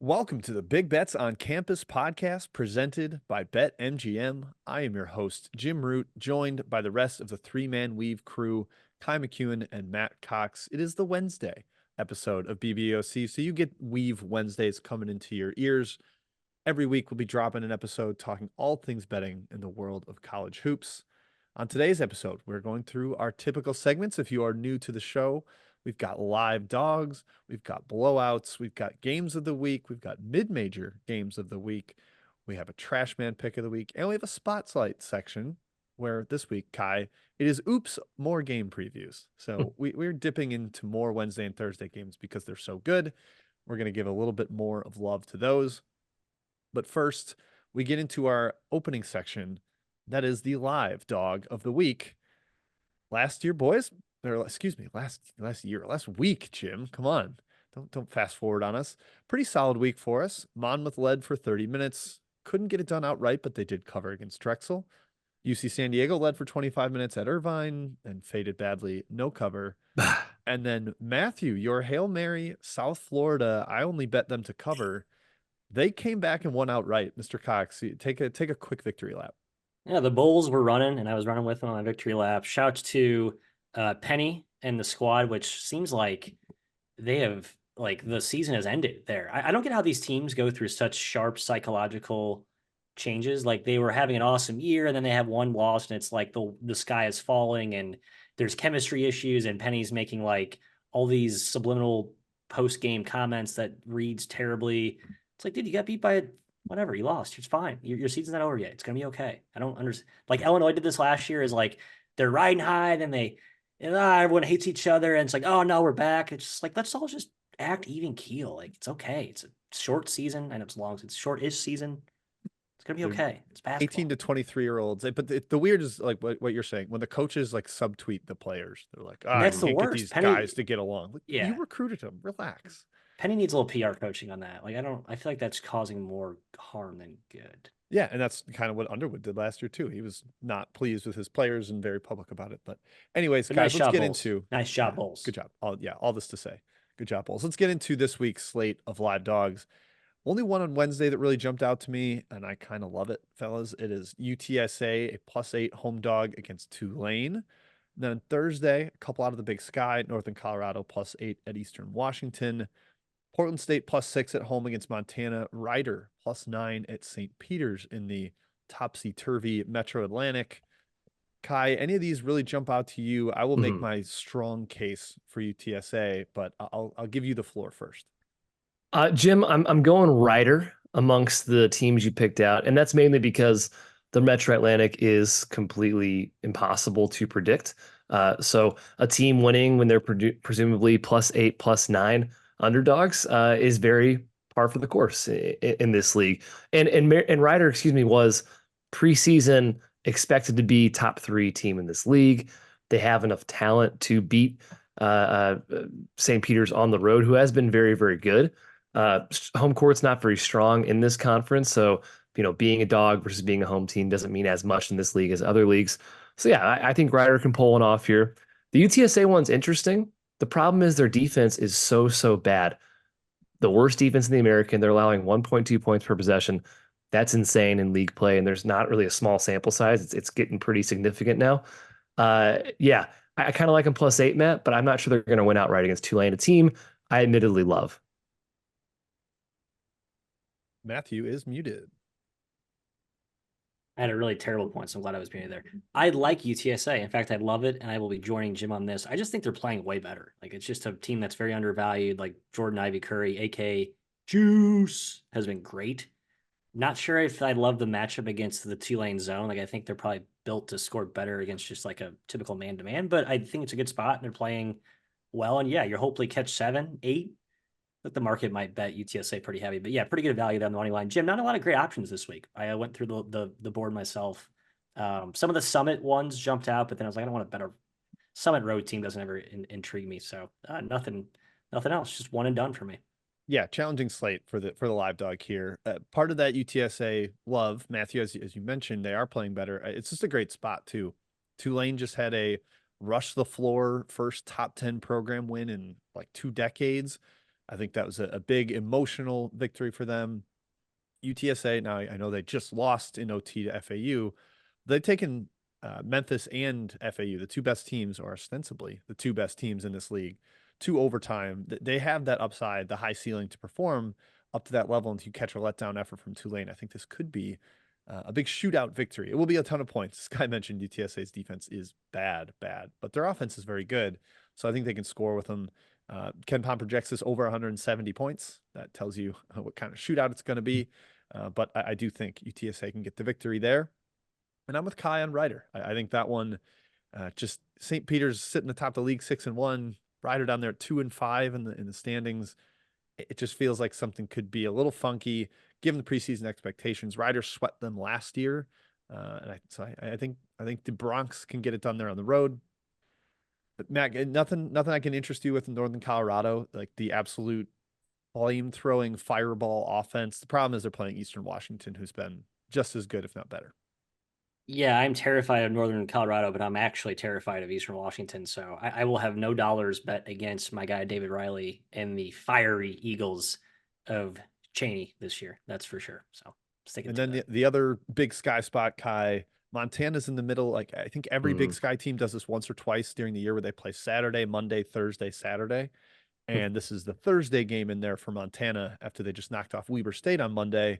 Welcome to the Big Bets on Campus podcast presented by BetMGM. I am your host, Jim Root, joined by the rest of the three-man weave crew, Kai McEwen and Matt Cox. It is the Wednesday episode of BBOC, so you get Weave Wednesdays coming into your ears. Every week, we'll be dropping an episode talking all things betting in the world of college hoops. On today's episode, we're going through our typical segments. If you are new to the show, we've got live dogs, we've got blowouts, we've got games of the week, we've got mid-major games of the week, we have a Trashman pick of the week, and we have a spotlight section where this week, Kai, it is oops, more game previews. So we're dipping into more Wednesday and Thursday games because they're so good. We're going to give a little bit more of love to those. But first, we get into our opening section. That is the live dog of the week. Last year, boys, or excuse me, last week, Jim. Come on. Don't fast forward on us. Pretty solid week for us. Monmouth led for 30 minutes. Couldn't get it done outright, but they did cover against Drexel. UC San Diego led for 25 minutes at Irvine and faded badly. No cover. And then Matthew, your Hail Mary, South Florida. I only bet them to cover. They came back and won outright. Mr. Cox, take a quick victory lap. Yeah, the Bulls were running, and I was running with them on a victory lap. Shouts to Penny and the squad, which seems like they have the season has ended there. I don't get how these teams go through such sharp psychological changes. Like they were having an awesome year, and then they have one loss, and it's like the sky is falling, and there's chemistry issues, and Penny's making like all these subliminal post game comments that reads terribly. It's like, dude, you got beat by whatever. You lost. It's fine. Your season's not over yet. It's gonna be okay. I don't understand. Like Illinois did this last year. Is like they're riding high, then everyone hates each other, and it's like, oh no, we're back. It's just like let's all just act even keel. Like it's okay. It's a short season, and it's long. It's short-ish season. It's gonna be They're okay. It's basketball. 18 to 23-year-olds. But the weird is like what you're saying. When the coaches like subtweet the players, they're like, I That's the can't get worst. these guys Penny, to get along. Like, you yeah, recruited them. Relax. Penny needs a little PR coaching on that. Like I feel like that's causing more harm than good. Yeah, and that's kind of what Underwood did last year too. He was not pleased with his players and very public about it. But anyways, But guys, nice let's job, get Bulls. into Nice yeah, job, Bulls. good job. All this to say. Good job, Bulls. Let's get into this week's slate of live dogs. Only one on Wednesday that really jumped out to me, and I kind of love it, fellas. It is UTSA, a +8 home dog against Tulane. And then on Thursday, a couple out of the Big Sky, Northern Colorado +8 at Eastern Washington. Portland State +6 at home against Montana. Rider +9 at St. Peter's in the topsy-turvy Metro Atlantic. Kai, any of these really jump out to you? I will make my strong case for UTSA, but I'll give you the floor first. Jim, I'm going Rider amongst the teams you picked out, and that's mainly because the Metro Atlantic is completely impossible to predict. So a team winning when they're presumably +8, +9 underdogs is very par for the course in this league. And Rider, excuse me, was preseason expected to be top 3 team in this league. They have enough talent to beat St. Peter's on the road, who has been very, very good. Home court's not very strong in this conference, so being a dog versus being a home team doesn't mean as much in this league as other leagues. So yeah, I think Rider can pull one off here. The UTSA one's interesting. The problem is their defense is so bad. The worst defense in the American. They're allowing 1.2 points per possession. That's insane in league play, and there's not really a small sample size. It's getting pretty significant now. Yeah, I kind of like them +8, Matt, but I'm not sure they're going to win outright against Tulane, a team I admittedly love. Matthew is muted. I had a really terrible point, so I'm glad I was muted there. I like UTSA. In fact, I love it, and I will be joining Jim on this. I just think they're playing way better. Like it's just a team that's very undervalued. Like Jordan Ivy Curry, aka Juice, has been great. Not sure if I love the matchup against the Tulane zone. Like I think they're probably built to score better against just like a typical man-to-man, but I think it's a good spot and they're playing well. And yeah, you'll hopefully catch 7, 8. Like the market might bet UTSA pretty heavy, but yeah, pretty good value on the money line. Jim, not a lot of great options this week. I went through the board myself. Some of the Summit ones jumped out, but then I was like, I don't want to bet a Summit road team. Doesn't ever intrigue me. So nothing else. Just one and done for me. Yeah, challenging slate for the live dog here. Part of that UTSA love, Matthew, as you mentioned, they are playing better. It's just a great spot too. Tulane just had a rush the floor first top 10 program win in like 2 decades. I think that was a big emotional victory for them. UTSA, now I know they just lost in OT to FAU. They've taken Memphis and FAU, the two best teams, or ostensibly the two best teams in this league, to overtime. They have that upside, the high ceiling to perform up to that level, and to catch a letdown effort from Tulane. I think this could be a big shootout victory. It will be a ton of points. This guy mentioned UTSA's defense is bad, but their offense is very good. So I think they can score with them. Ken Pom projects this over 170 points. That tells you what kind of shootout it's going to be. But I do think UTSA can get the victory there. And I'm with Kai on Ryder. I think that one, just St. Peter's sitting atop the league 6-1, Ryder down there at 2-5 in the standings. It just feels like something could be a little funky given the preseason expectations. Ryder swept them last year. I think the Bronx can get it done there on the road. But Matt, nothing I can interest you with in Northern Colorado, like the absolute volume throwing fireball offense. The problem is they're playing Eastern Washington, who's been just as good, if not better. Yeah, I'm terrified of Northern Colorado, but I'm actually terrified of Eastern Washington. So I will have no dollars bet against my guy David Riley and the fiery Eagles of Cheney this year. That's for sure. So sticking. And to then that. the other big sky spot, Kai, Montana's in the middle. Like I think every Big Sky team does this once or twice during the year where they play Saturday, Monday, Thursday, Saturday. And this is the Thursday game in there for Montana after they just knocked off Weber State on Monday.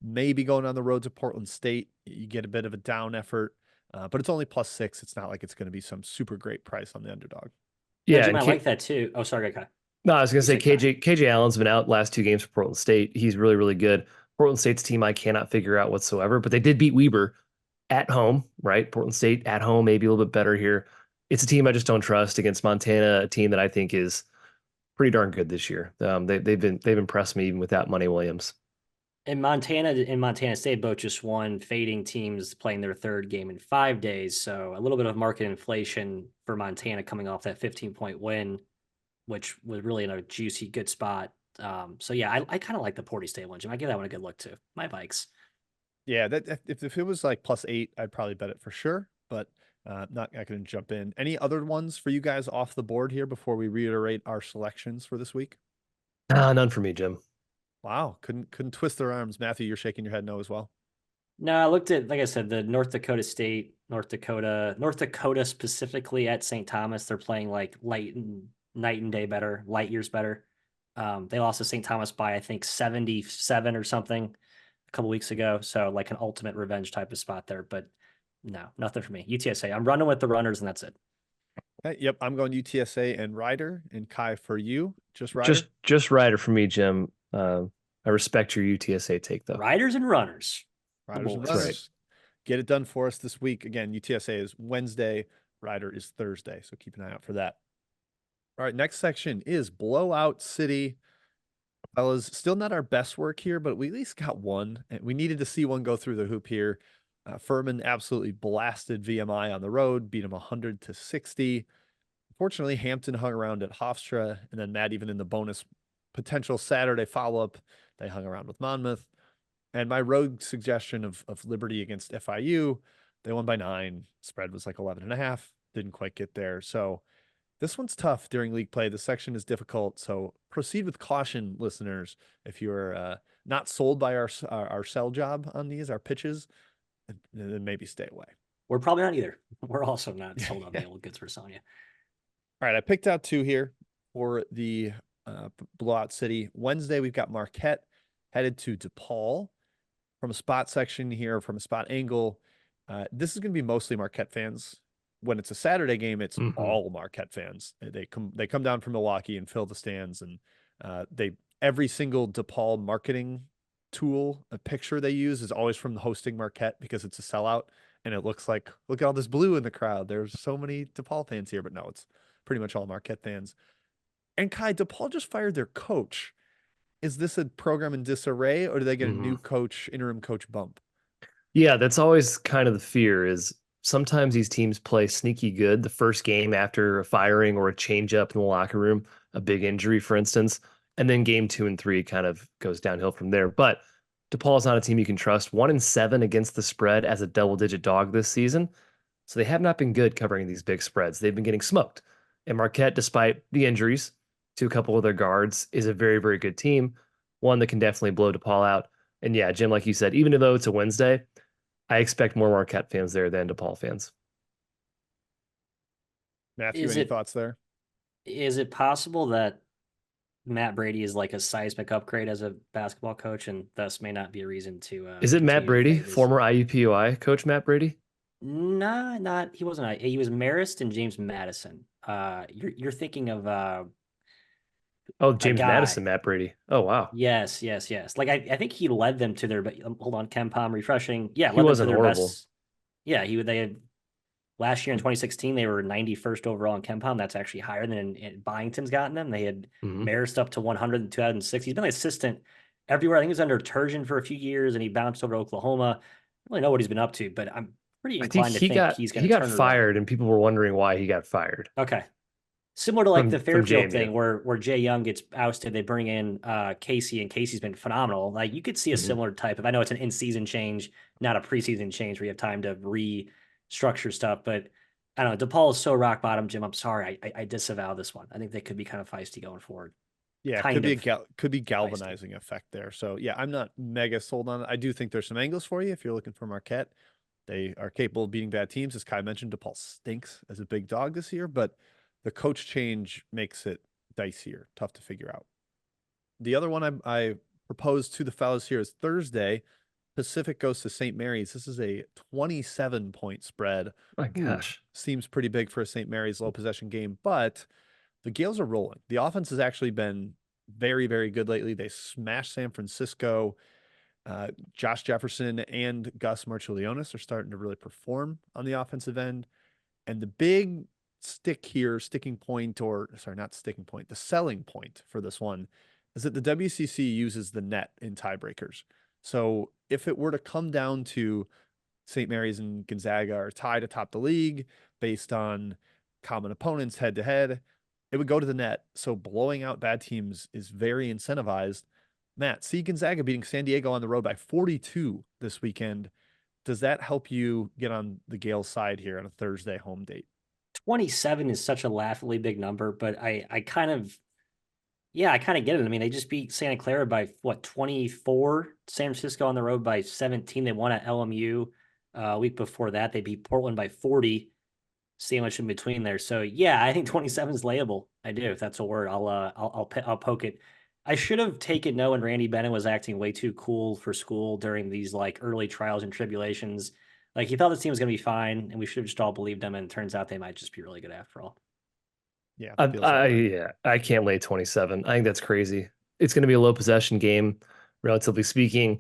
Maybe going on the road to Portland State, you get a bit of a down effort, but it's only +6. It's not like it's going to be some super great price on the underdog. Yeah, Jim, I like that too. Oh, sorry, Kai. No, I was going to say KJ Allen's been out last 2 games for Portland State. He's really, really good. Portland State's team I cannot figure out whatsoever, but they did beat Weber at home, right? Portland State at home, maybe a little bit better here. It's a team I just don't trust against Montana, a team that I think is pretty darn good this year. They've impressed me even without Money Williams. And Montana and Montana State both just won, fading teams playing their 3rd game in 5 days. So a little bit of market inflation for Montana coming off that 15-point win, which was really in a juicy, good spot. So yeah, I kind of like the Porty State one, Jim. I give that one a good look too. My Vikes. Yeah, that if it was like +8, I'd probably bet it for sure, but not going to jump in. Any other ones for you guys off the board here before we reiterate our selections for this week? None for me, Jim. Wow, couldn't twist their arms. Matthew, you're shaking your head no as well. No, I looked at, like I said, the North Dakota State, North Dakota specifically at St. Thomas. They're playing like night and day better, light years better. They lost to St. Thomas by, I think, 77 or something a couple weeks ago. So like an ultimate revenge type of spot there, but no, nothing for me. UTSA, I'm running with the runners and that's it. Yep, I'm going UTSA and Ryder. And Kai, for you, just Ryder? Just Ryder for me, Jim. I respect your UTSA take, though. Riders and runners. Riders and runners. Right. Get it done for us this week. Again, UTSA is Wednesday. Ryder is Thursday. So keep an eye out for that. All right, next section is Blowout City. Fellas, still not our best work here, but we at least got one. And we needed to see one go through the hoop here. Furman absolutely blasted VMI on the road, beat them 100-60. Unfortunately, Hampton hung around at Hofstra, and then Matt, even in the bonus potential Saturday follow-up, they hung around with Monmouth. And my road suggestion of Liberty against FIU, they won by 9. Spread was like 11.5. Didn't quite get there. So this one's tough during league play. The section is difficult. So proceed with caution, listeners. If you're not sold by our sell job on these, our pitches, then maybe stay away. We're probably not either. We're also not sold on the old goods for Sonya. All right, I picked out 2 here for the Blowout City. Wednesday, we've got Marquette headed to DePaul. From a spot section here, from a spot angle, this is going to be mostly Marquette fans. When it's a Saturday game, it's all Marquette fans. They come down from Milwaukee and fill the stands, and every single DePaul marketing tool, a picture they use is always from the hosting Marquette because it's a sellout, and it looks like, look at all this blue in the crowd. There's so many DePaul fans here, but no, it's pretty much all Marquette fans. And Kai, DePaul just fired their coach. Is this a program in disarray, or do they get a new coach, interim coach bump? Yeah, that's always kind of the fear, is sometimes these teams play sneaky good the first game after a firing or a change up in the locker room, a big injury, for instance, and then game 2 and 3 kind of goes downhill from there. But DePaul is not a team you can trust. 1-7 against the spread as a double-digit dog this season. So they have not been good covering these big spreads. They've been getting smoked. And Marquette, despite the injuries, to a couple of their guards is a very, very good team. One that can definitely blow DePaul out. And yeah, Jim, like you said, even though it's a Wednesday, I expect more Marquette fans there than DePaul fans. Matthew, any thoughts there? Is it possible that Matt Brady is like a seismic upgrade as a basketball coach, and thus may not be a reason to Is it Matt continue to Brady, fade his... former IUPUI coach Matt Brady? Nah, not he wasn't. He was Marist and James Madison. You're thinking of Oh, a James guy. Madison, Matt Brady. Oh, wow. Yes, yes, yes. Like I think he led them to their. Hold on, Ken Palm refreshing. Yeah, He led them to wasn't their horrible. best. Yeah, they had last year in 2016 they were 91st overall in Ken Palm. That's actually higher than Byington's gotten them. They had Mhm. Marist up to 100 in 2006. He's been an assistant everywhere. I think he was under Turgeon for a few years, and he bounced over to Oklahoma. I don't really know what he's been up to, but I'm pretty I think inclined to think he's going he to got turn it around. fired, and people were wondering why he got fired Okay. Similar to like the from Fairfield JMU. thing where Jay Young gets ousted, they bring in Casey, and Casey's been phenomenal. Like you could see a Mhm. similar type of, I know it's an in-season change, not a preseason change where you have time to restructure stuff, but I don't know. DePaul is so rock bottom, Jim. I'm sorry. I disavow this one. I think they could be kind of feisty going forward. Yeah, Kind of could be feisty. galvanizing effect there. So yeah, I'm not mega sold on it. I do think there's some angles for you if you're looking for Marquette. They are capable of beating bad teams. As Kai mentioned, DePaul stinks as a big dog this year, but the coach change makes it dicier, tough to figure out. The other one I proposed to the fellas here is Thursday. Pacific goes to St. Mary's. This is a 27-point spread. My Ooh, gosh. seems pretty big for a St. Mary's low possession game, but the Gales are rolling. The offense has actually been very, very good lately. They smashed San Francisco. Josh Jefferson and Gus Marchulionis are starting to really perform on the offensive end. And the big sticking point, or sorry, not sticking point, the selling point for this one is that the WCC uses the net in tiebreakers. So if it were to come down to St. Mary's and Gonzaga are tied atop the league based on common opponents head to head, it would go to the net. So blowing out bad teams is very incentivized. Matt, see Gonzaga beating San Diego on the road by 42 this weekend. Does that help you get on the Gales side here on a Thursday home date? 27 is such a laughably big number, but I kind of, yeah, I kind of get it. I mean, they just beat Santa Clara by what, 24, San Francisco on the road by 17. They won at LMU. A week before that, they beat Portland by 40, sandwiched in between there. So yeah, I think 27 is layable. I do. If that's a word, I'll poke it. I should have taken no, and Randy Bennett was acting way too cool for school during these like early trials and tribulations. Like he thought the team was going to be fine, and we should have just all believed him. And it turns out they might just be really good after all. Yeah, feels that way. Yeah, I can't lay 27. I think that's crazy. It's going to be a low possession game, relatively speaking.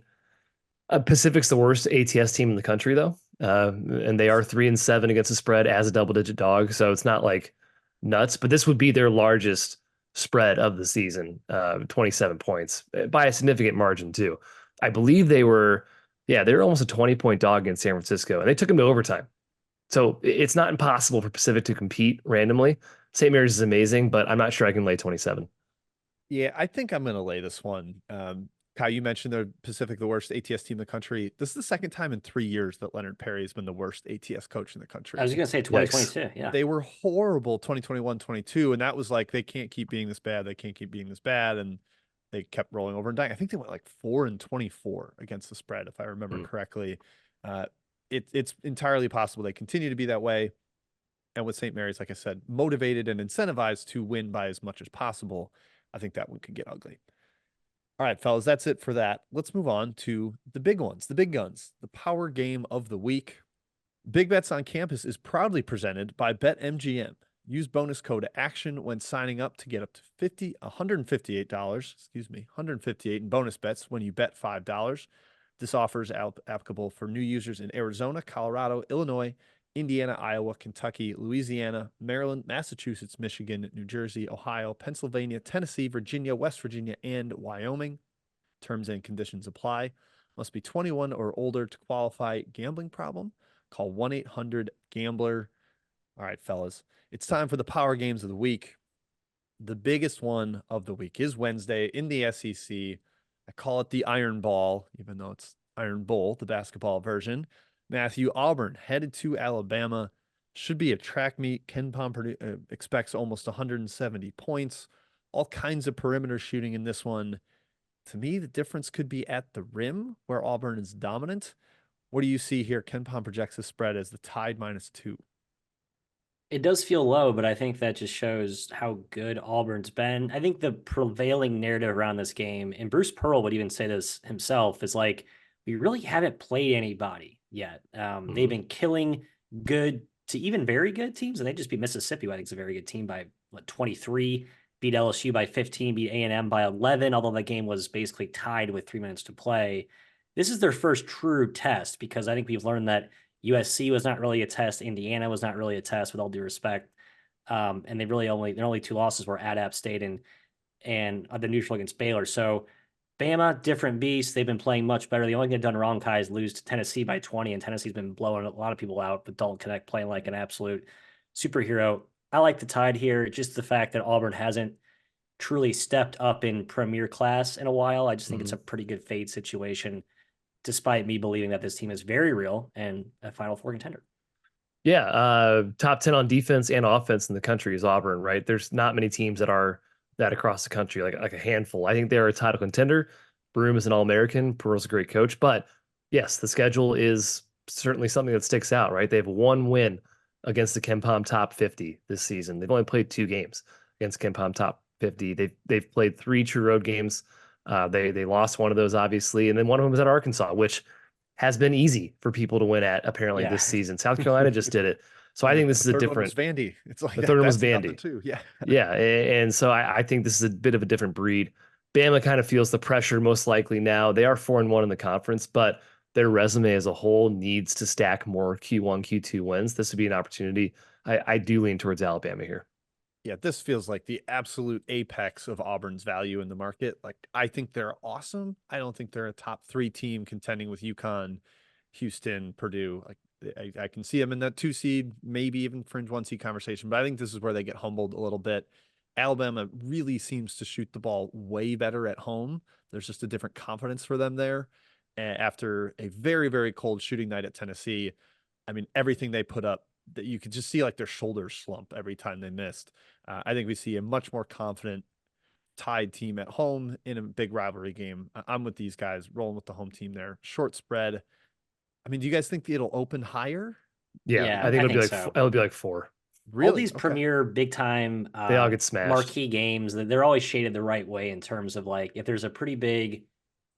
Pacific's the worst ATS team in the country, though, and they are 3-7 against the spread as a double-digit dog. So it's not like nuts, but this would be their largest spread of the season, 27 points by a significant margin too. I believe they were almost a 20-point dog against San Francisco, and they took them to overtime. So it's not impossible for Pacific to compete randomly. St. Mary's is amazing, but I'm not sure I can lay 27. Yeah, I think I'm going to lay this one. Kai, you mentioned the Pacific, the worst ATS team in the country. This is the second time in 3 years that Leonard Perry has been the worst ATS coach in the country. I was going to say Yikes. 2022. Yeah. They were horrible 2021, 22, and that was like they can't keep being this bad. They can't keep being this bad, and they kept rolling over and dying. I think they went like 4-24 against the spread, if I remember correctly. It's entirely possible they continue to be that way. And with St. Mary's, like I said, motivated and incentivized to win by as much as possible, I think that one could get ugly. All right, fellas, that's it for that. Let's move on to the big ones, the big guns, the power game of the week. Big Bets on Campus is proudly presented by BetMGM. Use bonus code ACTION when signing up to get up to $158 in bonus bets when you bet $5. This offer is applicable for new users in Arizona, Colorado, Illinois, Indiana, Iowa, Kentucky, Louisiana, Maryland, Massachusetts, Michigan, New Jersey, Ohio, Pennsylvania, Tennessee, Virginia, West Virginia, and Wyoming. Terms and conditions apply. Must be 21 or older to qualify. Gambling problem? Call 1-800-GAMBLER. All right, fellas, it's time for the power games of the week. The biggest one of the week is Wednesday in the SEC. I call it the Iron Ball, even though it's Iron Bowl, the basketball version. Matthew, Auburn headed to Alabama. Should be a track meet. Ken Palm expects almost 170 points. all kinds of perimeter shooting in this one. To me, the difference could be at the rim where Auburn is dominant. What do you see here? KenPom projects the spread as the Tide -2. It does feel low, but I think that just shows how good Auburn's been. I think the prevailing narrative around this game, and Bruce Pearl would even say this himself, is like, we really haven't played anybody yet. They've been killing good to even very good teams, and they just beat Mississippi, who I think is a very good team, by 23, beat LSU by 15, beat A&M by 11, although that game was basically tied with 3 minutes to play. This is their first true test, because I think we've learned that USC was not really a test. Indiana was not really a test, with all due respect. And they really their only two losses were at App State and the neutral against Baylor. So Bama, different beast. They've been playing much better. The only thing they've done wrong, Kai, is lose to Tennessee by 20, and Tennessee's been blowing a lot of people out, but Dalton Knecht playing like an absolute superhero. I like the Tide here. Just the fact that Auburn hasn't truly stepped up in premier class in a while. I just think it's a pretty good fade situation, despite me believing that this team is very real and a Final Four contender. Yeah, top 10 on defense and offense in the country is Auburn, right? There's not many teams that are that across the country, like a handful. I think they're a title contender. Broome is an All-American. Pearl's a great coach. But yes, the schedule is certainly something that sticks out, right? They have one win against the KenPom top 50 this season. They've only played 2 games against KenPom top 50. They've played 3 true road games. They lost one of those, obviously, and then one of them was at Arkansas, which has been easy for people to win at apparently this season. South Carolina just did it. So I think this is a different. One was Vandy. It's like the third one was Vandy too. Yeah, yeah, and so I think this is a bit of a different breed. Bama kind of feels the pressure most likely now. They are 4-1 in the conference, but their resume as a whole needs to stack more Q1, Q2 wins. This would be an opportunity. I do lean towards Alabama here. Yeah, this feels like the absolute apex of Auburn's value in the market. Like, I think they're awesome. I don't think they're a top 3 team contending with UConn, Houston, Purdue. Like, I can see them in that 2 seed, maybe even fringe 1 seed conversation, but I think this is where they get humbled a little bit. Alabama really seems to shoot the ball way better at home. There's just a different confidence for them there. After a very, very cold shooting night at Tennessee, I mean, everything they put up, that you could just see like their shoulders slump every time they missed. I think we see a much more confident Tide team at home in a big rivalry game. I'm with these guys, rolling with the home team there. Short spread. I mean, do you guys think it'll open higher? Yeah, I think it'll be like 4. Really? All these premier big time they all get smashed. Marquee games, they're always shaded the right way in terms of like, if there's a pretty big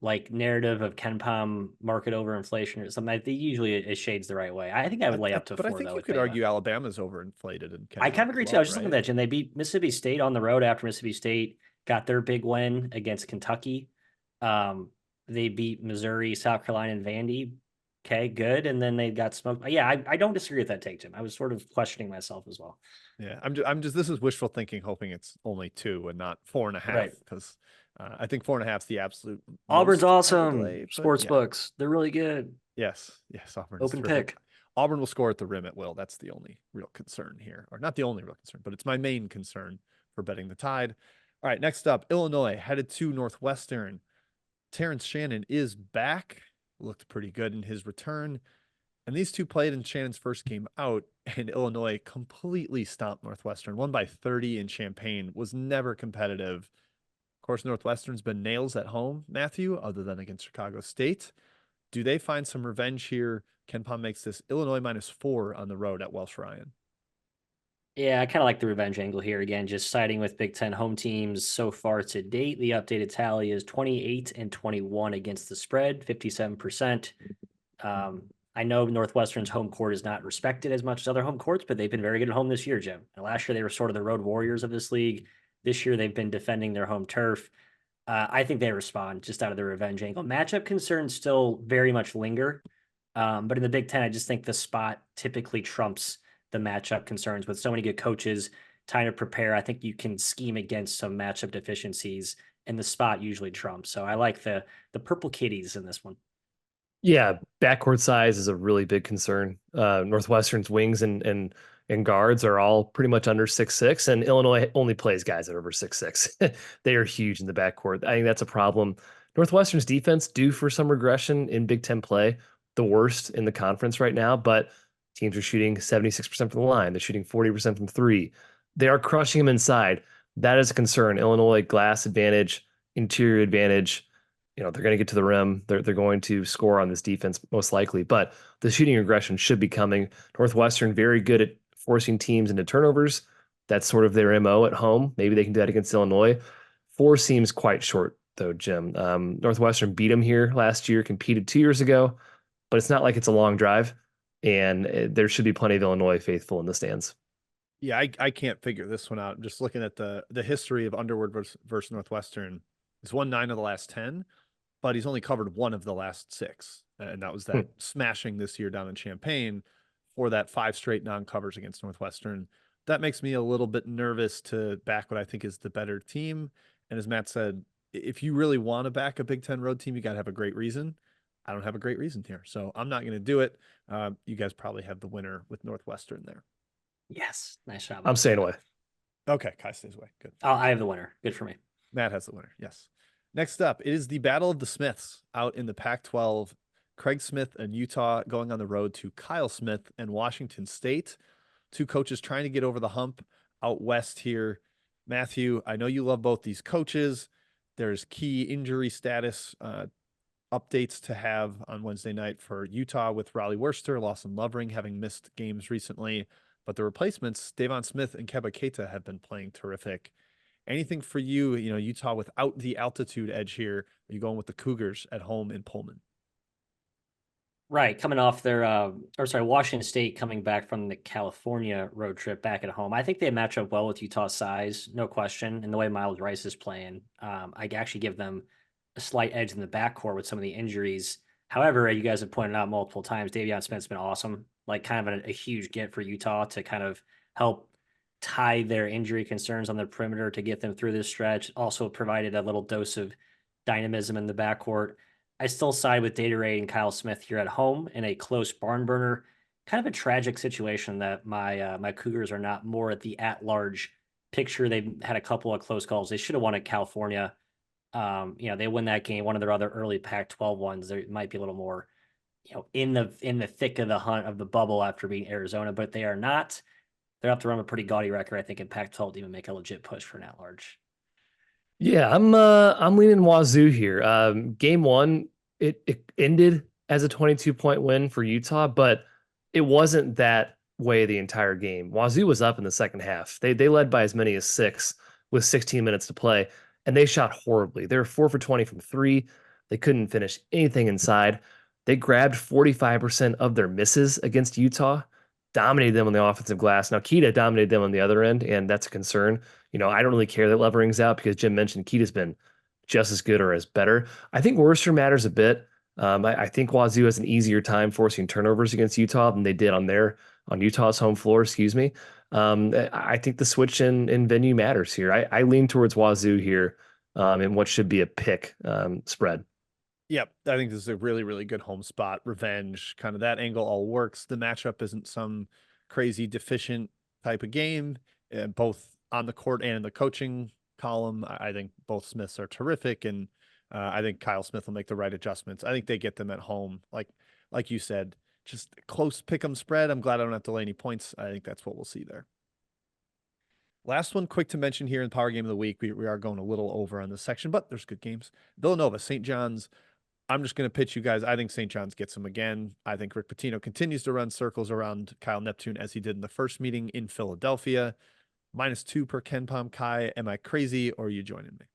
like narrative of KenPom market overinflation or something, they usually it shades the right way. I think I would lay up to 4. But I think you could argue Alabama's overinflated. And I kind of agree too. I was just looking at that, and they beat Mississippi State on the road after Mississippi State got their big win against Kentucky. They beat Missouri, South Carolina, and Vandy. Okay, good. And then they got smoked. Yeah, I don't disagree with that take, Jim. I was sort of questioning myself as well. Yeah, I'm just this is wishful thinking, hoping it's only 2 and not 4.5, because I think 4.5 is the absolute. Auburn's awesome. Sports books, they're really good. Yes, Auburn. Open pick. Auburn will score at the rim at will. That's the only real concern here, or not the only real concern, but it's my main concern for betting the Tide. All right, next up, Illinois headed to Northwestern. Terrence Shannon is back. Looked pretty good in his return. And these two played in Shannon's first game out, and Illinois completely stomped Northwestern. Won by 30 in Champaign, was never competitive. Of course, Northwestern's been nails at home, Matthew, other than against Chicago State. Do they find some revenge here? KenPom makes this Illinois -4 on the road at Welsh Ryan. Yeah, I kind of like the revenge angle here. Again, just siding with Big Ten home teams so far to date. The updated tally is 28-21 against the spread, 57%. I know Northwestern's home court is not respected as much as other home courts, but they've been very good at home this year, Jim. And last year, they were sort of the road warriors of this league. This year, they've been defending their home turf. I think they respond just out of the revenge angle. Matchup concerns still very much linger. But in the Big Ten, I just think the spot typically trumps the matchup concerns. With so many good coaches, time to prepare, I think you can scheme against some matchup deficiencies, and the spot usually trumps. So I like the Purple Kitties in this one. Yeah, backcourt size is a really big concern. Northwestern's wings and guards are all pretty much under 6'6", and Illinois only plays guys that are over 6'6". They are huge in the backcourt. I think that's a problem. Northwestern's defense due for some regression in Big Ten play, the worst in the conference right now, but teams are shooting 76% from the line. They're shooting 40% from 3. They are crushing them inside. That is a concern. Illinois glass advantage, interior advantage. They're going to get to the rim. They're going to score on this defense most likely, but the shooting aggression should be coming. Northwestern very good at forcing teams into turnovers. That's sort of their MO at home. Maybe they can do that against Illinois. 4 seems quite short though, Jim. Northwestern beat them here last year, competed 2 years ago, but it's not like it's a long drive, and there should be plenty of Illinois faithful in the stands. Yeah, I can't figure this one out. Just looking at the history of Underwood versus Northwestern, he's won 9 of the last 10, but he's only covered 1 of the last 6, and that was that smashing this year down in Champaign for that 5 straight non-covers against Northwestern. That makes me a little bit nervous to back what I think is the better team. And as Matt said, if you really want to back a Big Ten road team, you got to have a great reason. I don't have a great reason here, so I'm not going to do it. You guys probably have the winner with Northwestern there. Yes. Nice job. I'm staying away. Okay, Kai stays away. Good. Oh, I have the winner. Good for me. Matt has the winner. Yes. Next up, it is the Battle of the Smiths out in the Pac-12. Craig Smith and Utah going on the road to Kyle Smith and Washington State. 2 coaches trying to get over the hump out west here. Matthew, I know you love both these coaches. There's key injury status updates to have on Wednesday night for Utah with Raleigh Worcester, Lawson Lovering having missed games recently. But the replacements, Davon Smith and Keba Keita, have been playing terrific. Anything for you, Utah without the altitude edge here? Are you going with the Cougars at home in Pullman? Right. Coming off their, Washington State coming back from the California road trip back at home. I think they match up well with Utah's size, no question. And the way Miles Rice is playing, I actually give them a slight edge in the backcourt with some of the injuries. However, you guys have pointed out multiple times, Davion Smith's been awesome. Like kind of a huge get for Utah to kind of help tie their injury concerns on the perimeter to get them through this stretch. Also provided a little dose of dynamism in the backcourt. I still side with Datorade and Kyle Smith here at home in a close barn burner. Kind of a tragic situation that my Cougars are not more at the at-large picture. They've had a couple of close calls. They should have won at California. They win that game. One of their other early Pac-12 ones, there might be a little more, in the thick of the hunt of the bubble after beating Arizona, but they are not. They're up to run a pretty gaudy record, I think, in Pac-12 to even make a legit push for an at-large. Yeah, I'm leaning Wazoo here. Game 1, it ended as a 22-point win for Utah, but it wasn't that way the entire game. Wazoo was up in the second half. They led by as many as 6 with 16 minutes to play, and they shot horribly. They were 4 for 20 from 3. They couldn't finish anything inside. They grabbed 45% of their misses against Utah, dominated them on the offensive glass. Now, Keita dominated them on the other end, and that's a concern. I don't really care that Lovering's out because Jim mentioned Keita's been just as good or as better. I think Worcester matters a bit. I think Wazoo has an easier time forcing turnovers against Utah than they did on Utah's home floor, excuse me. I think the switch in venue matters here. I lean towards Wazoo here in what should be a pick spread. Yep, I think this is a really, really good home spot. Revenge, kind of that angle all works. The matchup isn't some crazy deficient type of game, both on the court and in the coaching column. I think both Smiths are terrific, and I think Kyle Smith will make the right adjustments. I think they get them at home, like you said, just close pick 'em spread. I'm glad I don't have to lay any points. I think that's what we'll see there. Last one, quick to mention here in Power Game of the Week. We are going a little over on this section, but there's good games. Villanova, St. John's. I'm just going to pitch you guys. I think St. John's gets them again. I think Rick Pitino continues to run circles around Kyle Neptune as he did in the first meeting in Philadelphia. -2 per KenPom. Kai, am I crazy or are you joining me?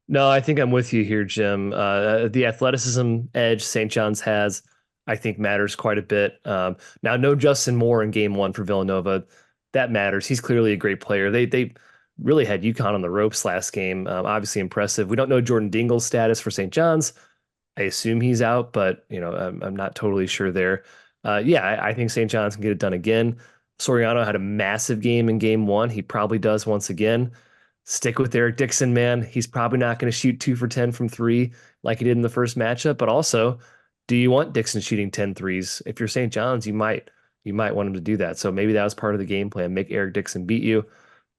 No, I think I'm with you here, Jim. The athleticism edge St. John's has, I think, matters quite a bit. Now, no Justin Moore in game 1 for Villanova. That matters. He's clearly a great player. They really had UConn on the ropes last game. Obviously impressive. We don't know Jordan Dingle's status for St. John's. I assume he's out, but I'm not totally sure there. I think St. John's can get it done again. Soriano had a massive game in game 1. He probably does once again. Stick with Eric Dixon, man. He's probably not going to shoot 2 for 10 from 3 like he did in the first matchup. But also, do you want Dixon shooting 10 threes? If you're St. John's, you might want him to do that. So maybe that was part of the game plan. Make Eric Dixon beat you.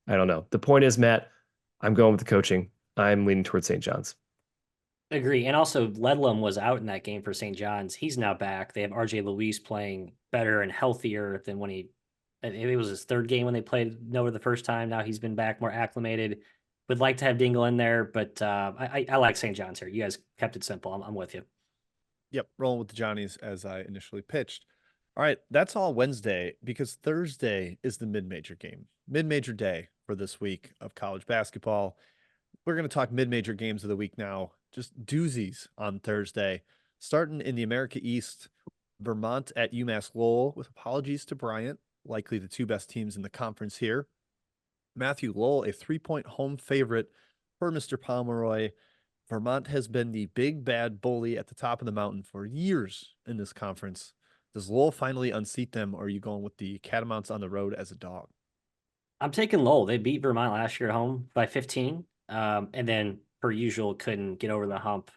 I don't know. The point is, Matt, I'm going with the coaching. I'm leaning towards St. John's. Agree. And also, Ledlum was out in that game for St. John's. He's now back. They have RJ Luis playing better and healthier than when he It was his third game when they played Nova the first time. Now he's been back more acclimated. Would like to have Dingle in there, but I like St. John's here. You guys kept it simple. I'm with you. Yep, rolling with the Johnnies as I initially pitched. All right, that's all Wednesday because Thursday is the mid-major game, mid-major day for this week of college basketball. We're going to talk mid-major games of the week now, just doozies on Thursday. Starting in the America East, Vermont at UMass Lowell, with apologies to Bryant, likely the two best teams in the conference here. Matthew Lowell, a 3-point home favorite for Mr. Pomeroy. Vermont has been the big bad bully at the top of the mountain for years in this conference. Does Lowell finally unseat them, or are you going with the Catamounts on the road as a dog? I'm taking Lowell. They beat Vermont last year at home by 15, and then per usual couldn't get over the hump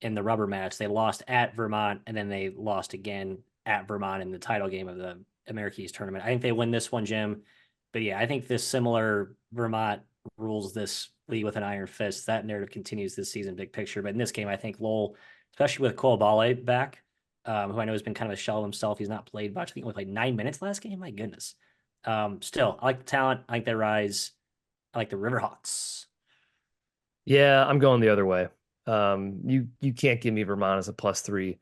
in the rubber match. They lost at Vermont, and then they lost again at Vermont in the title game of the America East tournament. I think they win this one, Jim. But yeah, I think this similar Vermont rules this league with an iron fist. That narrative continues this season, big picture. But in this game, I think Lowell, especially with Cole Bale back, who I know has been kind of a shell of himself. He's not played much. I think it was like 9 minutes last game. My goodness. Still, I like the talent. I like their rise. I like the Riverhawks. Yeah, I'm going the other way. You can't give me Vermont as a +3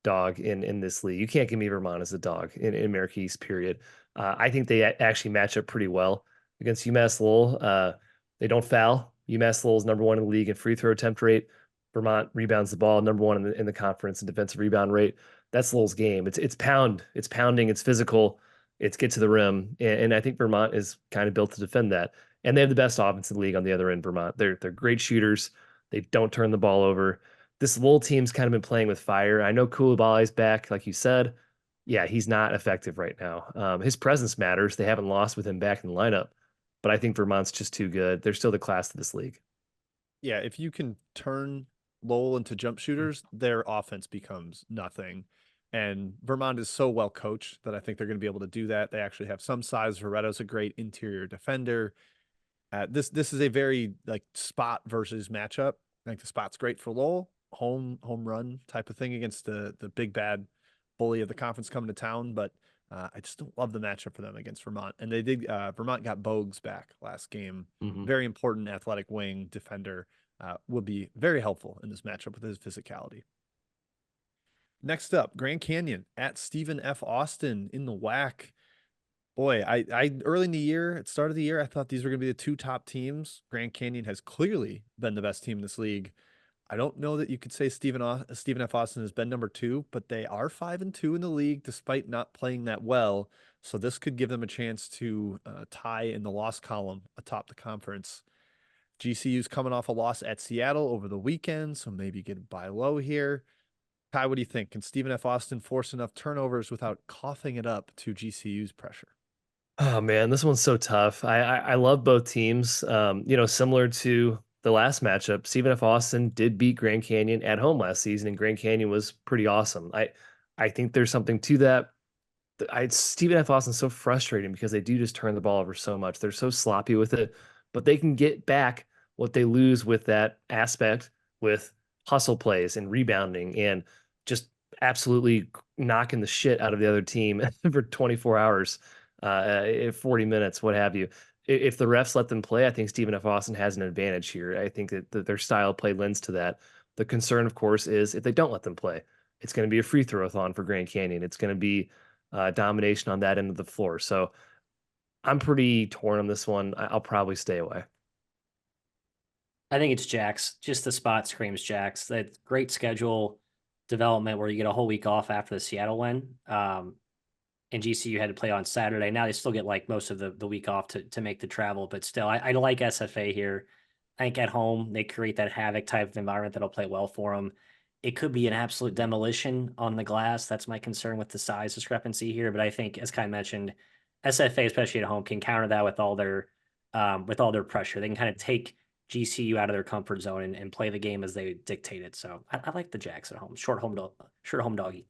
dog in this league. You can't give me Vermont as a dog in America East, period. I think they actually match up pretty well against UMass Lowell. They don't foul. UMass Lowell is #1 in the league in free throw attempt rate. Vermont rebounds the ball, #1 in the conference in defensive rebound rate. That's Lowell's game. It's pounding, it's physical, it's get to the rim, and I think Vermont is kind of built to defend that. And they have the best offense in the league on the other end, Vermont. They're great shooters. They don't turn the ball over. This Lowell team's kind of been playing with fire. I know Coulibaly's back, like you said. Yeah, he's not effective right now. His presence matters. They haven't lost with him back in the lineup, but I think Vermont's just too good. They're still the class of this league. Yeah, if you can turn Lowell into jump shooters, their offense becomes nothing. And Vermont is so well coached that I think they're going to be able to do that. They actually have some size. Veretto's a great interior defender. This is a very like spot versus matchup. I think the spot's great for Lowell, home run type of thing against the big bad bully of the conference coming to town. But I just don't love the matchup for them against Vermont. And they did. Vermont got Bogues back last game. Very important athletic wing defender. Will be very helpful in this matchup with his physicality. Next up, Grand Canyon at Stephen F. Austin in the WAC. Boy, I early in the year, at the start of the year, I thought these were going to be the two top teams. Grand Canyon has clearly been the best team in this league. I don't know that you could say Stephen F. Austin has been #2, but they are 5-2 in the league despite not playing that well. So this could give them a chance to tie in the loss column atop the conference. GCU's coming off a loss at Seattle over the weekend, so maybe get a buy low here. Kai, what do you think? Can Stephen F. Austin force enough turnovers without coughing it up to GCU's pressure? Oh man, this one's so tough. I love both teams. Similar to the last matchup, Stephen F. Austin did beat Grand Canyon at home last season, and Grand Canyon was pretty awesome. I think there's something to that. Stephen F. Austin's so frustrating because they do just turn the ball over so much. They're so sloppy with it, but they can get back what they lose with that aspect with hustle plays and rebounding and just absolutely knocking the shit out of the other team for 24 hours, 40 minutes, what have you. If the refs let them play, I think Stephen F. Austin has an advantage here. I think that their style of play lends to that. The concern, of course, is if they don't let them play, it's going to be a free throw-a-thon for Grand Canyon. It's going to be domination on that end of the floor. So I'm pretty torn on this one. I'll probably stay away. I think it's Jax. Just the spot screams Jax. That great schedule development where you get a whole week off after the Seattle win. And GCU had to play on Saturday. Now they still get like most of the week off to make the travel, but still, I like SFA here. I think at home they create that havoc type of environment that'll play well for them. It could be an absolute demolition on the glass. That's my concern with the size discrepancy here. But I think, as Kai mentioned, SFA, especially at home, can counter that with all their pressure. They can kind of take GCU out of their comfort zone and play the game as they dictate it. So I like the Jacks at home. Short home doggy.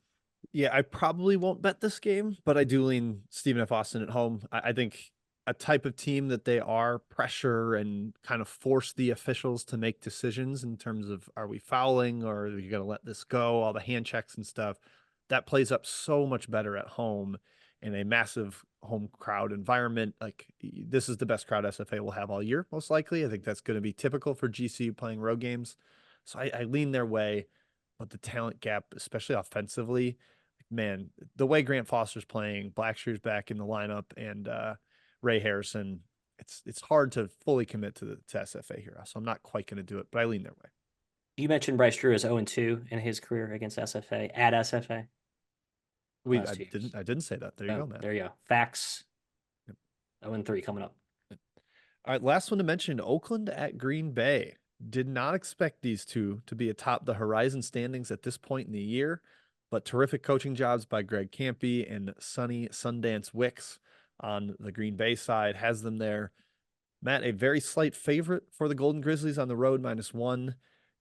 Yeah, I probably won't bet this game, but I do lean Stephen F. Austin at home. I think a type of team that they are pressure and kind of force the officials to make decisions in terms of are we fouling or are you going to let this go, all the hand checks and stuff. That plays up so much better at home. in a massive home crowd environment. Like this is the best crowd SFA will have all year, most likely. I think that's going to be typical for GCU playing road games. So I lean their way, but the talent gap, especially offensively, man, the way Grant Foster's playing, Blackshear's back in the lineup, and Ray Harrison, it's hard to fully commit to SFA here. So I'm not quite going to do it, but I lean their way. You mentioned Bryce Drew is 0-2 in his career against SFA at SFA. I didn't say that. There you go, man. There you go. Facts. 0-3 coming up. All right, last one to mention, Oakland at Green Bay. Did not expect these two to be atop the Horizon standings at this point in the year, but terrific coaching jobs by Greg Campy and Sonny Sundance Wicks on the Green Bay side has them there. Matt, a very slight favorite for the Golden Grizzlies on the road, -1.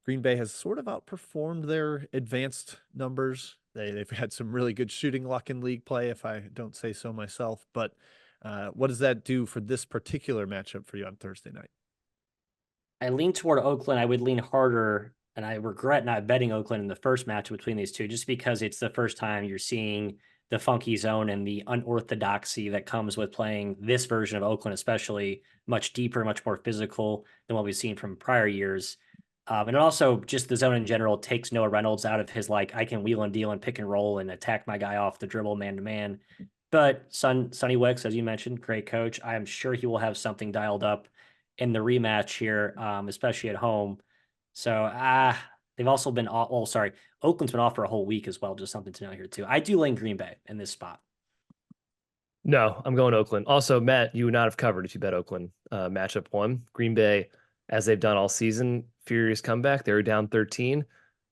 Green Bay has sort of outperformed their advanced numbers. They've had some really good shooting luck in league play, if I don't say so myself. But what does that do for this particular matchup for you on Thursday night? I lean toward Oakland. I would lean harder, and I regret not betting Oakland in the first match between these two, just because it's the first time you're seeing the funky zone and the unorthodoxy that comes with playing this version of Oakland, especially much deeper, much more physical than what we've seen from prior years. And also just the zone in general takes Noah Reynolds out of his, like, I can wheel and deal and pick and roll and attack my guy off the dribble man-to-man. But Sonny Wicks, as you mentioned, great coach. I am sure he will have something dialed up in the rematch here, especially at home. So they've also been Oakland's been off for a whole week as well. Just something to know here too. I do lean Green Bay in this spot. No, I'm going Oakland. Also, Matt, you would not have covered if you bet Oakland. Matchup 1, Green Bay, as they've done all season, furious comeback. They were down 13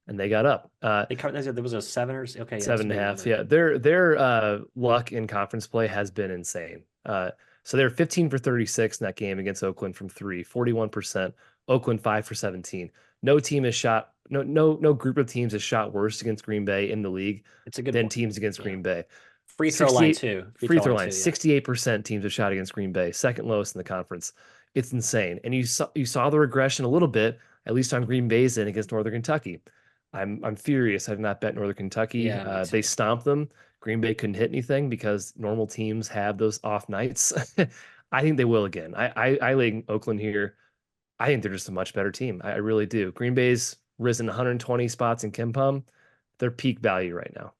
and they got up. They covered. There was a 7 or okay, 7.5. Yeah, their luck in conference play has been insane. So they're 15 for 36 in that game against Oakland from 3, 41%. Oakland 5 for 17. No team has shot. No group of teams has shot worse against Green Bay in the league than teams against Green Bay. Free throw line too. Free throw line. 68% teams have shot against Green Bay, second lowest in the conference. It's insane. And you saw the regression a little bit, at least on Green Bay's end against Northern Kentucky. I'm furious. I did not bet Northern Kentucky. Yeah, they stomped them. Green Bay couldn't hit anything because normal teams have those off nights. I think they will again. I lean Oakland here. I think they're just a much better team. I really do. Green Bay's risen 120 spots in KenPom. They're peak value right now.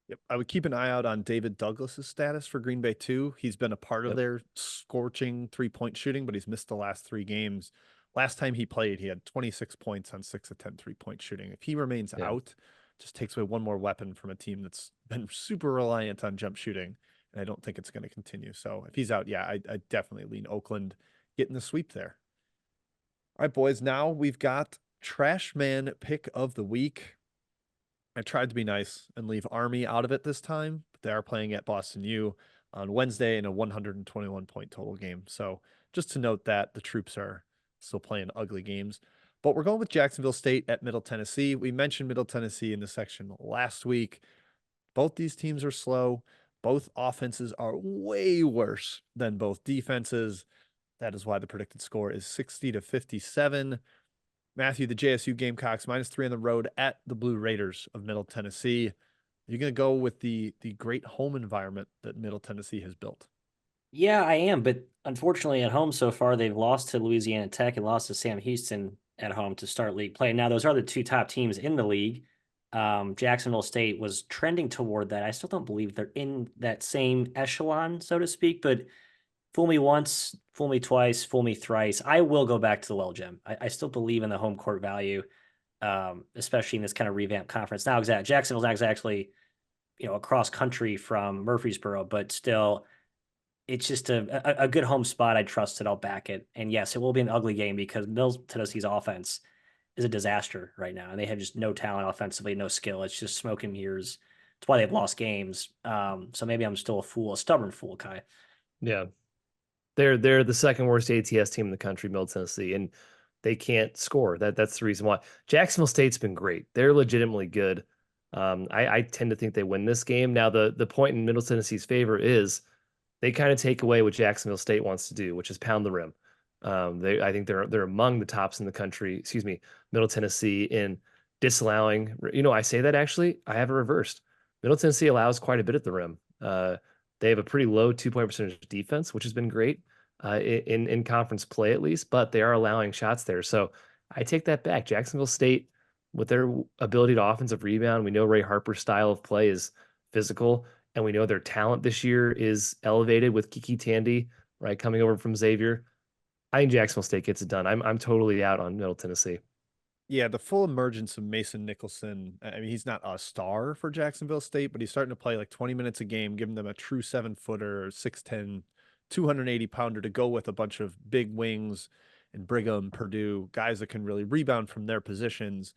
Yep. I would keep an eye out on David Douglas's status for Green Bay too. He's been a part of their scorching 3-point shooting, but he's missed the last 3 games. Last time he played, he had 26 points on 6 of 10 3-point shooting. If he remains out, just takes away one more weapon from a team that's been super reliant on jump shooting. And I don't think it's going to continue. So if he's out, I definitely lean Oakland getting the sweep there. All right, boys. Now we've got Trashman pick of the week. I tried to be nice and leave Army out of it this time, but they are playing at Boston U on Wednesday in a 121-point total game. So just to note that the troops are still playing ugly games. But we're going with Jacksonville State at Middle Tennessee. We mentioned Middle Tennessee in the section last week. Both these teams are slow. Both offenses are way worse than both defenses. That is why the predicted score is 60-57. Matthew, the JSU Gamecocks -3 on the road at the Blue Raiders of Middle Tennessee. You're going to go with the great home environment that Middle Tennessee has built. Yeah, I am. But unfortunately, at home so far, they've lost to Louisiana Tech and lost to Sam Houston at home to start league play. Now, those are the 2 top teams in the league. Jacksonville State was trending toward that. I still don't believe they're in that same echelon, so to speak, but fool me once, fool me twice, fool me thrice. I will go back to the well, Jim. I still believe in the home court value, especially in this kind of revamped conference. Now, Jacksonville's actually, across country from Murfreesboro, but still, it's just a good home spot. I trust it. I'll back it. And yes, it will be an ugly game because Middle Tennessee's offense is a disaster right now. And they have just no talent offensively, no skill. It's just smoke and mirrors. That's why they've lost games. So maybe I'm still a stubborn fool, Kai. Yeah. They're the second worst ATS team in the country, Middle Tennessee, and they can't score. That's the reason why. Jacksonville State's been great. They're legitimately good. I tend to think they win this game. Now, the point in Middle Tennessee's favor is they kind of take away what Jacksonville State wants to do, which is pound the rim. I think they're among the tops in the country. Middle Tennessee in disallowing. I say that actually. I have it reversed. Middle Tennessee allows quite a bit at the rim. They have a pretty low 2-point percentage defense, which has been great in conference play at least, but they are allowing shots there. So I take that back. Jacksonville State, with their ability to offensive rebound, we know Ray Harper's style of play is physical, and we know their talent this year is elevated with Kiki Tandy, right, coming over from Xavier. I think Jacksonville State gets it done. I'm totally out on Middle Tennessee. Yeah, the full emergence of Mason Nicholson. I mean, he's not a star for Jacksonville State, but he's starting to play like 20 minutes a game, giving them a true 7-footer, 6'10", 280-pounder to go with a bunch of big wings and Brigham, Purdue, guys that can really rebound from their positions.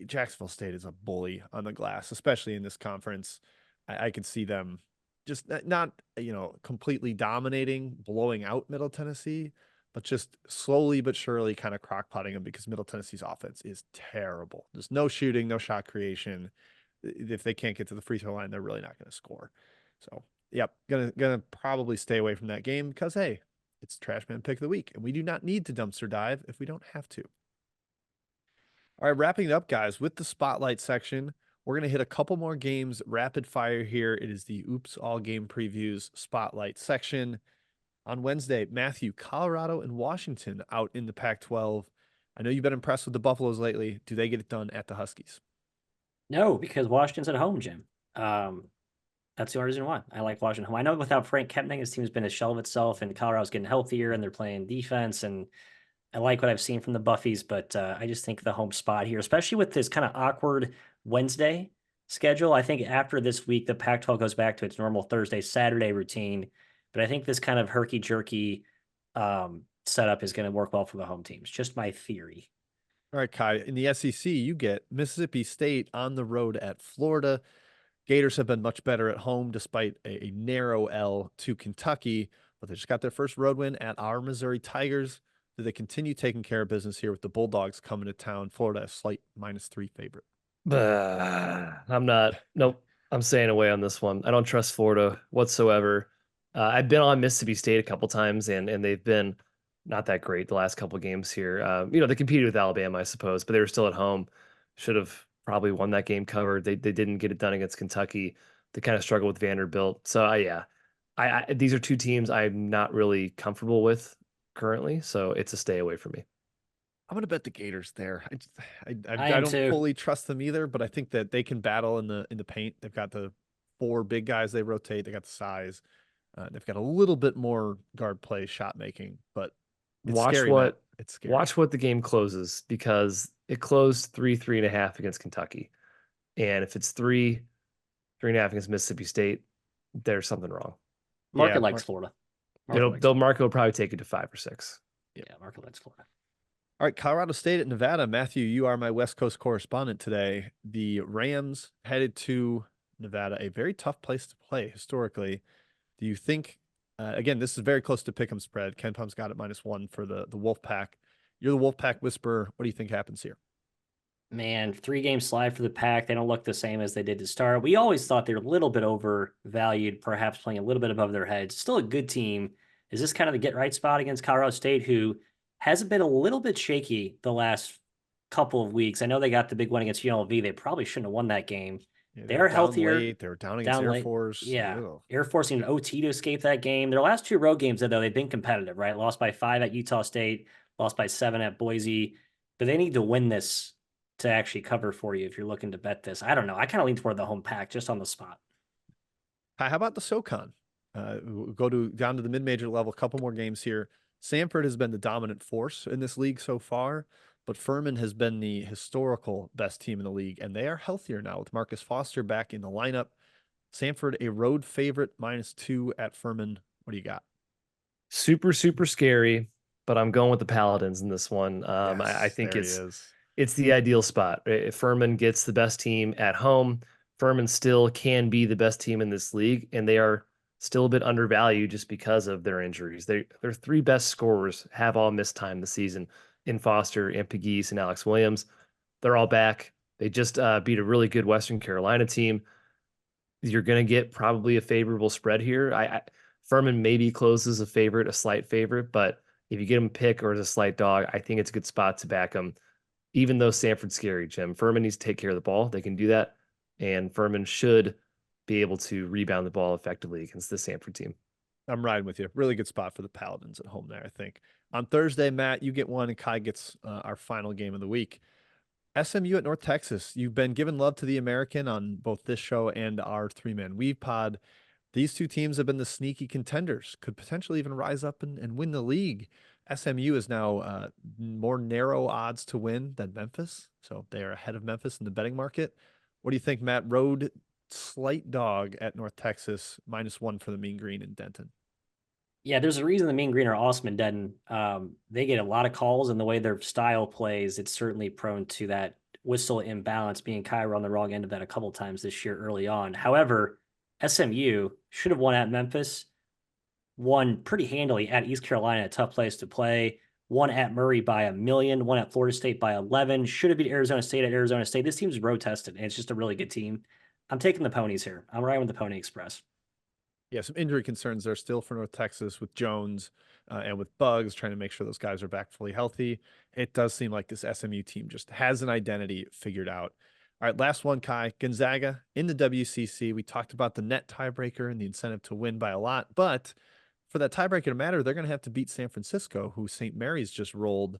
Jacksonville State is a bully on the glass, especially in this conference. I could see them just not, completely dominating, blowing out Middle Tennessee, but just slowly but surely kind of crock-potting them because Middle Tennessee's offense is terrible. There's no shooting, no shot creation. If they can't get to the free throw line, they're really not going to score. So, yep, gonna probably stay away from that game because, hey, it's Trashman pick of the week, and we do not need to dumpster dive if we don't have to. All right, wrapping it up, guys, with the spotlight section. We're going to hit a couple more games rapid fire here. It is the Oops All Game Previews spotlight section. On Wednesday, Matthew, Colorado and Washington out in the Pac-12. I know you've been impressed with the Buffaloes lately. Do they get it done at the Huskies? No, because Washington's at home, Jim. That's the only reason why I like Washington home. I know without Frank Kepning, his team's been a shell of itself, and Colorado's getting healthier, and they're playing defense, and I like what I've seen from the Buffies, but I just think the home spot here, especially with this kind of awkward Wednesday schedule, I think after this week, the Pac-12 goes back to its normal Thursday, Saturday routine. But I think this kind of herky-jerky setup is going to work well for the home teams. Just my theory. All right, Kai, in the SEC, you get Mississippi State on the road at Florida. Gators have been much better at home despite a narrow L to Kentucky, but they just got their first road win at our Missouri Tigers. Do they continue taking care of business here with the Bulldogs coming to town? Florida, a slight -3 favorite. I'm not. Nope. I'm staying away on this one. I don't trust Florida whatsoever. I've been on Mississippi State a couple times, and they've been not that great the last couple games here. They competed with Alabama, I suppose, but they were still at home. Should have probably won that game covered. They didn't get it done against Kentucky. They kind of struggled with Vanderbilt. So yeah, these are two teams I'm not really comfortable with currently. So it's a stay away for me. I'm going to bet the Gators there. I am don't too. fully trust them either, but I think that they can battle in the paint. They've got the 4 big guys they rotate. They got the size. They've got a little bit more guard play, shot making, but it's scary, Matt. It's scary. Watch what the game closes, because it closed 3.5 against Kentucky. And if it's 3.5 against Mississippi State, there's something wrong. Market likes Florida. Marco will probably take it to 5 or 6. Yeah, Market likes Florida. All right, Colorado State at Nevada. Matthew, you are my West Coast correspondent today. The Rams headed to Nevada, a very tough place to play historically. Do you think, again, this is very close to pick'em spread. Ken Pum's got it -1 for the Wolfpack. You're the Wolfpack whisperer. What do you think happens here? Man, 3-game slide for the Pack. They don't look the same as they did to start. We always thought they were a little bit overvalued, perhaps playing a little bit above their heads. Still a good team. Is this kind of the get-right spot against Colorado State, who hasn't been a little bit shaky the last couple of weeks? I know they got the big one against UNLV. They probably shouldn't have won that game. Yeah, they are healthier. They were down against Air Force. Yeah. Ugh. Air Force needed OT to escape that game. Their last 2 road games, though, they've been competitive, right? Lost by 5 at Utah State, lost by 7 at Boise. But they need to win this to actually cover for you if you're looking to bet this. I don't know. I kind of lean toward the home Pack just on the spot. How about the SoCon? Go down to the mid-major level, a couple more games here. Samford has been the dominant force in this league so far, but Furman has been the historical best team in the league, and they are healthier now with Marcus Foster back in the lineup. Samford, a road favorite, -2 at Furman. What do you got? Super, super scary, but I'm going with the Paladins in this one. Yes, I think there he is. it's the ideal spot. If Furman gets the best team at home, Furman still can be the best team in this league, and they are still a bit undervalued just because of their injuries. Their 3 best scorers have all missed time this season in Foster and Pegues and Alex Williams. They're all back. They just beat a really good Western Carolina team. You're going to get probably a favorable spread here. Furman maybe closes a slight favorite, but if you get them pick or as a slight dog, I think it's a good spot to back them. Even though Samford's scary, Jim, Furman needs to take care of the ball. They can do that, and Furman should be able to rebound the ball effectively against this Sanford team. I'm riding with you. Really good spot for the Paladins at home there, I think. On Thursday, Matt, you get one, and Kai gets our final game of the week. SMU at North Texas. You've been giving love to the American on both this show and our three-man weave pod. These two teams have been the sneaky contenders, could potentially even rise up and win the league. SMU is now more narrow odds to win than Memphis, so they are ahead of Memphis in the betting market. What do you think, Matt? Road slight dog at North Texas, -1 for the Mean Green in Denton. Yeah, there's a reason the Mean Green are awesome in Denton. They get a lot of calls, and the way their style plays, it's certainly prone to that whistle imbalance. Being Kyra on the wrong end of that a couple times this year early on. However, SMU should have won at Memphis, won pretty handily at East Carolina, a tough place to play. Won at Murray by 1 million, won at Florida State by 11. Should have beat Arizona State at Arizona State. This team's road tested, and it's just a really good team. I'm taking the Ponies here. I'm riding with the Pony Express. Yeah, some injury concerns there still for North Texas with Jones and with Bugs, trying to make sure those guys are back fully healthy. It does seem like this SMU team just has an identity figured out. All right, last one, Kai. Gonzaga in the WCC. We talked about the net tiebreaker and the incentive to win by a lot, but for that tiebreaker to matter, they're going to have to beat San Francisco, who St. Mary's just rolled.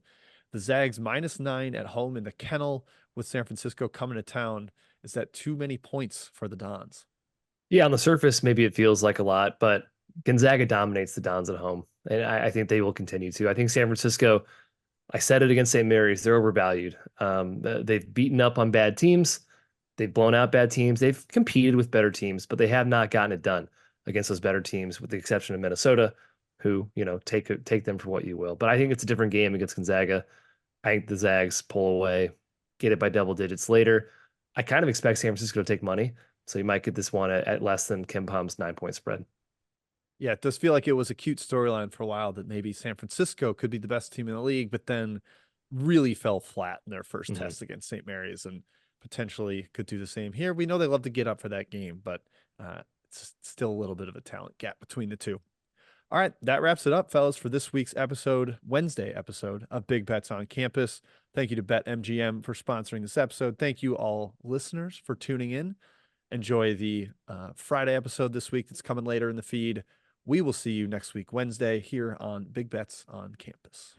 The Zags -9 at home in the Kennel with San Francisco coming to town. Is that too many points for the Dons? Yeah, on the surface, maybe it feels like a lot, but Gonzaga dominates the Dons at home, and I think they will continue to. I think San Francisco, I said it against St. Mary's, they're overvalued. They've beaten up on bad teams. They've blown out bad teams. They've competed with better teams, but they have not gotten it done against those better teams, with the exception of Minnesota, who, take them for what you will. But I think it's a different game against Gonzaga. I think the Zags pull away, get it by double digits later. I kind of expect San Francisco to take money, so you might get this one at less than Kim Pum's 9-point spread. Yeah, it does feel like it was a cute storyline for a while that maybe San Francisco could be the best team in the league, but then really fell flat in their first test against St. Mary's and potentially could do the same here. We know they love to get up for that game, but it's still a little bit of a talent gap between the two. All right, that wraps it up, fellas, for this week's episode, Wednesday episode of Big Bets on Campus. Thank you to BetMGM for sponsoring this episode. Thank you all listeners for tuning in. Enjoy the Friday episode this week that's coming later in the feed. We will see you next week, Wednesday, here on Big Bets on Campus.